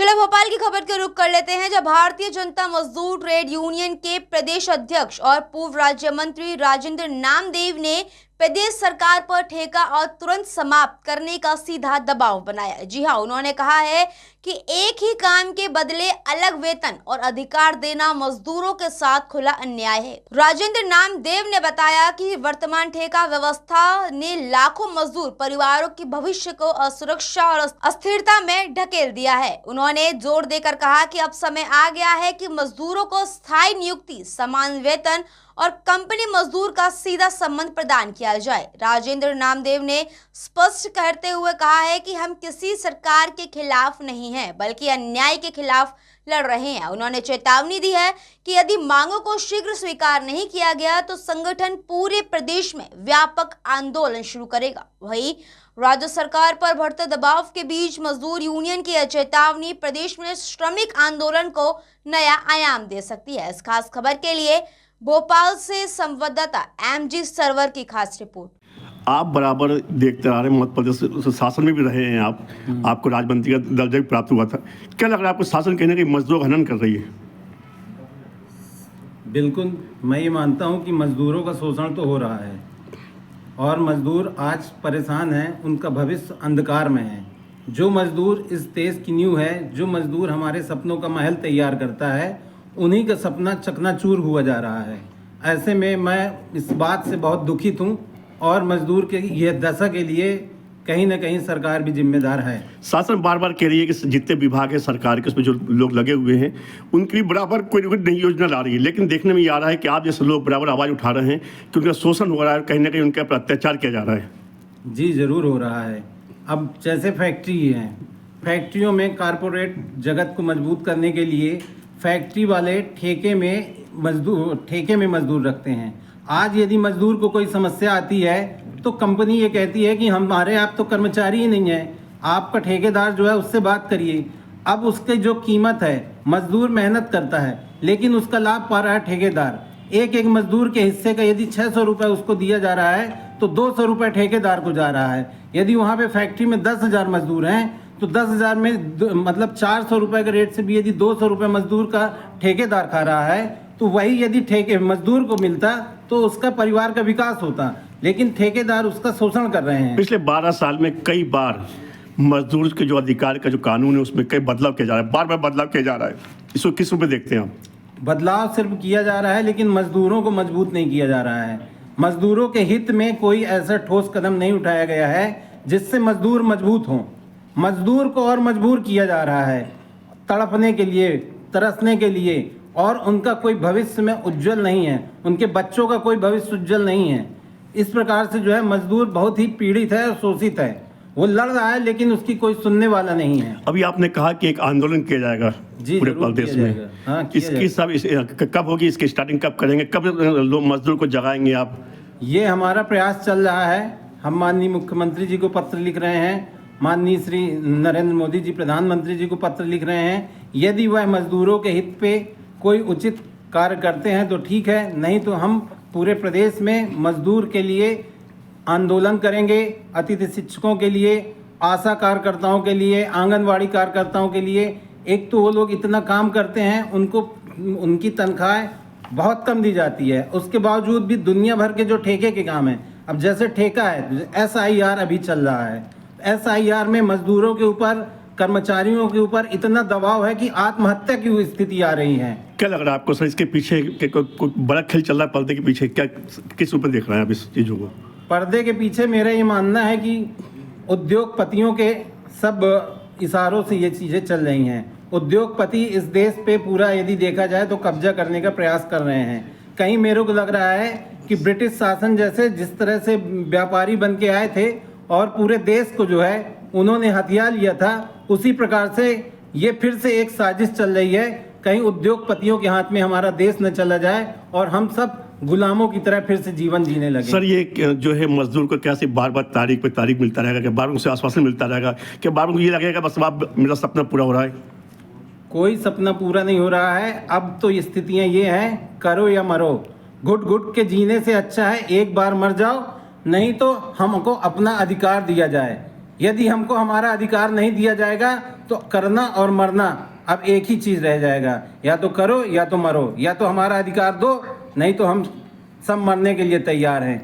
चलो भोपाल की खबर के रुख कर लेते हैं, जब भारतीय जनता मजदूर ट्रेड यूनियन के प्रदेश अध्यक्ष और पूर्व राज्य मंत्री राजेंद्र नामदेव ने प्रदेश सरकार पर ठेका और तुरंत समाप्त करने का सीधा दबाव बनाया। जी हां, उन्होंने कहा है कि एक ही काम के बदले अलग वेतन और अधिकार देना मजदूरों के साथ खुला अन्याय है। राजेंद्र नामदेव ने बताया कि वर्तमान ठेका व्यवस्था ने लाखों मजदूर परिवारों के भविष्य को असुरक्षा और अस्थिरता में ढकेल दिया है। उन्होंने जोर देकर कहा कि अब समय आ गया है कि मजदूरों को स्थायी नियुक्ति, समान वेतन और कंपनी मजदूर का सीधा संबंध प्रदान किया जाए। राजेंद्र नामदेव ने स्पष्ट करते हुए कहा है कि हम किसी सरकार के खिलाफ नहीं हैं, बल्कि अन्याय के खिलाफ लड़ रहे हैं। उन्होंने चेतावनी दी है कि यदि मांगों को शीघ्र स्वीकार नहीं किया गया तो संगठन पूरे प्रदेश में व्यापक आंदोलन शुरू करेगा। वहीं राज्य सरकार पर बढ़ते दबाव के बीच मजदूर यूनियन की यह चेतावनी प्रदेश में श्रमिक आंदोलन को नया आयाम दे सकती है। इस खास खबर के लिए भोपाल से संवाददाता एमजी सरवर की खास रिपोर्ट। आप बराबर देखते आ रहे हैं, मध्य प्रदेश शासन में भी रहे हैं आप, आपको राज्यमंत्री का दर्जा भी प्राप्त हुआ था। क्या लग रहा है आपको शासन कहने की मजदूरों का हनन कर रही है? बिल्कुल, मैं ये मानता हूँ कि मजदूरों का शोषण तो हो रहा है और मजदूर आज परेशान हैं, उनका भविष्य अंधकार में है। जो मजदूर इस देश की नींव है, जो मजदूर हमारे सपनों का महल तैयार करता है, उन्हीं का सपना चकनाचूर हुआ जा रहा है। ऐसे में मैं इस बात से बहुत दुखित हूँ और मजदूर के ये दशा के लिए कहीं ना कहीं सरकार भी जिम्मेदार है। शासन बार बार कह रही है कि जितने विभाग है सरकार के, उसमें जो लोग लगे हुए हैं उनकी भी बराबर कोई ना कोई नई योजना ला रही है, लेकिन देखने में ये आ रहा है कि आप जैसे लोग बराबर आवाज़ उठा रहे हैं कि उनका शोषण हो रहा है, कहीं ना कहीं उनके ऊपर अत्याचार किया जा रहा है। जी ज़रूर हो रहा है। अब जैसे फैक्ट्री हैं, फैक्ट्रियों में कारपोरेट जगत को मजबूत करने के लिए फैक्ट्री वाले ठेके में मजदूर रखते हैं। आज यदि मजदूर को कोई समस्या आती है तो कंपनी ये कहती है कि हमारे आप तो कर्मचारी ही नहीं है, आपका ठेकेदार जो है उससे बात करिए। अब उसके जो कीमत है, मजदूर मेहनत करता है लेकिन उसका लाभ पा रहा है ठेकेदार। एक एक मजदूर के हिस्से का यदि 600 रुपये उसको दिया जा रहा है तो 200 रुपये ठेकेदार को जा रहा है। यदि वहाँ पे फैक्ट्री में 10,000 मजदूर हैं तो 10,000 में मतलब 400 रुपये के रेट से भी यदि 200 रुपये मजदूर का ठेकेदार खा रहा है तो वही यदि ठेके मजदूर को मिलता तो उसका परिवार का विकास होता, लेकिन ठेकेदार उसका शोषण कर रहे हैं। पिछले 12 साल में कई बार मजदूर के जो अधिकार का जो कानून है उसमें कई बदलाव किया जा रहा है, बार बार बदलाव किया जा रहा है। इसको किस रूप में देखते हैं आप? बदलाव सिर्फ किया जा रहा है लेकिन मजदूरों को मजबूत नहीं किया जा रहा है। मजदूरों के हित में कोई ऐसा ठोस कदम नहीं उठाया गया है जिससे मजदूर मजबूत हों। मजदूर को और मजबूर किया जा रहा है तड़पने के लिए, तरसने के लिए, और उनका कोई भविष्य में उज्जवल नहीं है, उनके बच्चों का कोई भविष्य उज्जवल नहीं है। इस प्रकार से जो है मजदूर बहुत ही पीड़ित है और शोषित है। वो लड़ रहा है लेकिन उसकी कोई सुनने वाला नहीं है। अभी आपने कहा कि एक आंदोलन किया जाएगा पूरे प्रदेश में। हाँ, इसकी सब कब होगी, इसकी स्टार्टिंग कब करेंगे, कब लोग मजदूर को जगाएंगे आप? ये हमारा प्रयास चल रहा है। हम माननीय मुख्यमंत्री जी को पत्र लिख रहे हैं, माननीय श्री नरेंद्र मोदी जी प्रधानमंत्री जी को पत्र लिख रहे हैं। यदि वह मजदूरों के हित पे कोई उचित कार्य करते हैं तो ठीक है, नहीं तो हम पूरे प्रदेश में मजदूर के लिए आंदोलन करेंगे। अतिथि शिक्षकों के लिए, आशा कार्यकर्ताओं के लिए, आंगनवाड़ी कार्यकर्ताओं के लिए। एक तो वो लोग इतना काम करते हैं, उनको उनकी तनख्वाह बहुत कम दी जाती है, उसके बावजूद भी दुनिया भर के जो ठेके के काम हैं, अब जैसे ठेका है, SIR अभी चल रहा है, SIR में मजदूरों के ऊपर, कर्मचारियों के ऊपर इतना दबाव है कि आत्महत्या की स्थिति आ रही है। क्या लग रहा है आपको सर, इसके पीछे कोई बड़ा खेल चल रहा है पर्दे के पीछे? क्या किस रूप में देख रहे हैं आप इस चीज़ों को? पर्दे के पीछे मेरा ये मानना है कि उद्योगपतियों के सब इशारों से ये चीज़ें चल रही हैं। उद्योगपति इस देश पे पूरा यदि देखा जाए तो कब्जा करने का प्रयास कर रहे हैं। कहीं मेरे को लग रहा है कि ब्रिटिश शासन जैसे जिस तरह से व्यापारी बन के आए थे और पूरे देश को जो है उन्होंने हथिया लिया था, उसी प्रकार से ये फिर से एक साजिश चल रही है। कहीं उद्योगपतियों के हाथ में हमारा देश न चला जाए और हम सब गुलामों की तरह फिर से जीवन जीने लगे। सर, ये जो है मजदूर को क्या सिर्फ बार बार तारीख पे तारीख मिलता रहेगा, क्या बार बार उसे आश्वासन मिलता रहेगा, क्या बार बार को ये लगेगा बस अब मेरा सपना पूरा हो रहा है? कोई सपना पूरा नहीं हो रहा है। अब तो स्थितियाँ ये हैं, करो या मरो। घुट घुट के जीने से अच्छा है एक बार मर जाओ, नहीं तो हमको अपना अधिकार दिया जाए। यदि हमको हमारा अधिकार नहीं दिया जाएगा तो करना और मरना अब एक ही चीज़ रह जाएगा, या तो करो या तो मरो, या तो हमारा अधिकार दो, नहीं तो हम सब मरने के लिए तैयार हैं।